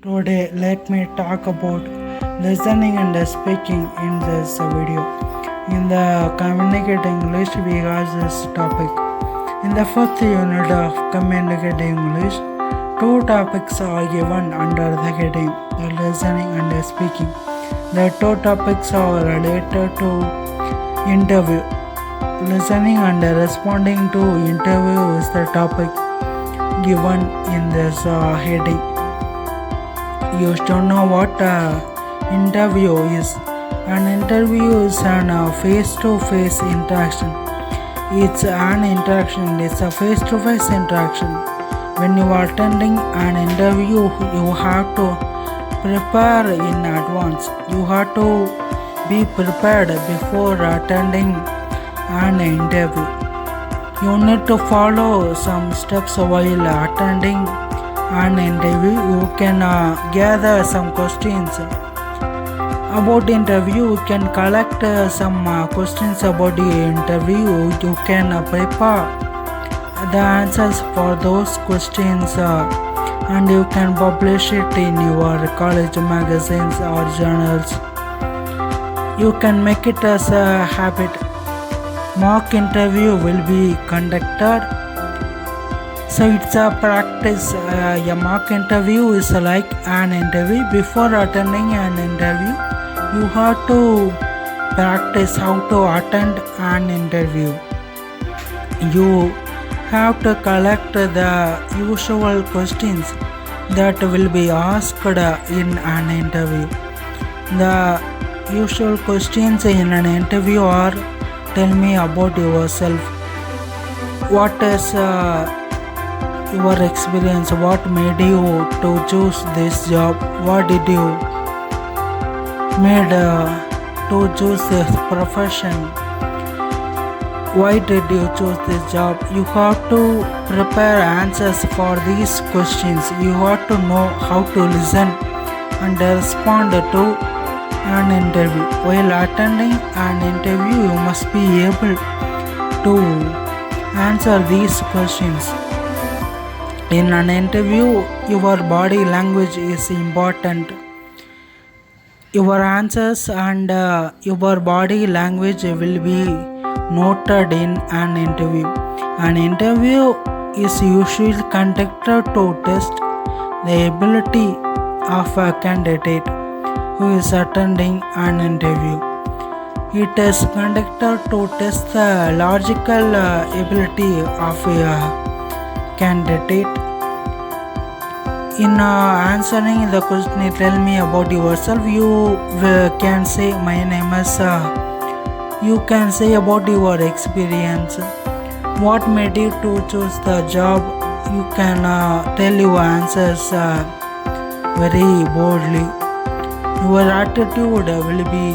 Today, let me talk about listening and speaking in this video. In the Communicate English, we have this topic. In the first unit of Communicate English, two topics are given under the heading listening and speaking. The two topics are related to interview. Listening and responding to interview is the topic given in this heading. You should know what interview is. An interview is an face-to-face interaction. It's an interaction. It's a face-to-face interaction. When you are attending an interview, you have to prepare in advance. You have to be prepared before attending an interview. You need to follow some steps while attending an interview. You can gather some questions about interview. You can collect some questions about the interview. You can prepare the answers for those questions and you can publish it in your college magazines or journals. You can make it as a habit. Mock interview will be conducted. So it's a practice. A mock interview is like an interview. Before attending an interview, you have to practice how to attend an interview. You have to collect the usual questions that will be asked in an interview. The usual questions in an interview are: tell me about yourself. What is your experience? What made you to choose this job? What did you made to choose this profession? Why did you choose this job? You have to prepare answers for these questions. You have to know how to listen and respond to an interview. While attending an interview, you must be able to answer these questions. In an interview, your body language is important. Your answers and your body language will be noted in an interview. An interview is usually conducted to test the ability of a candidate who is attending an interview. It is conducted to test the logical ability of a candidate. In answering the question, tell me about yourself, you can say, my name is, you can say about your experience. What made you to choose the job? You can tell your answers very boldly. Your attitude will be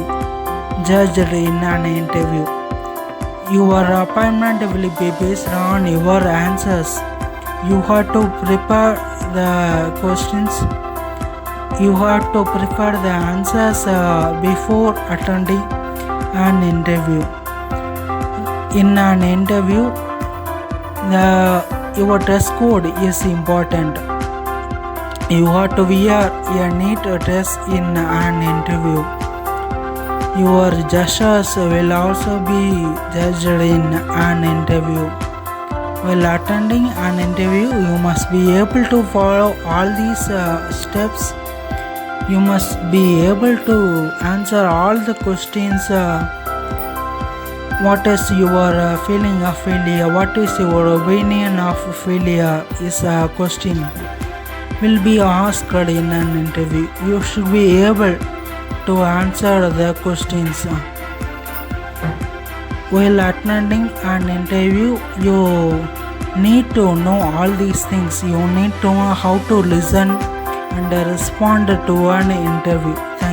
judged in an interview. Your appointment will be based on your answers. You have to prepare the questions. You have to prepare the answers before attending an interview. In an interview, your dress code is important. You have to wear a neat dress in an interview. Your gestures will also be judged in an interview. While attending an interview, you must be able to follow all these steps. You must be able to answer all the questions. What is your feeling of failure? What is your opinion of failure? Is a question will be asked in an interview. You should be able to answer the questions. While attending an interview, you need to know all these things. You need to know how to listen and respond to an interview. Thank you.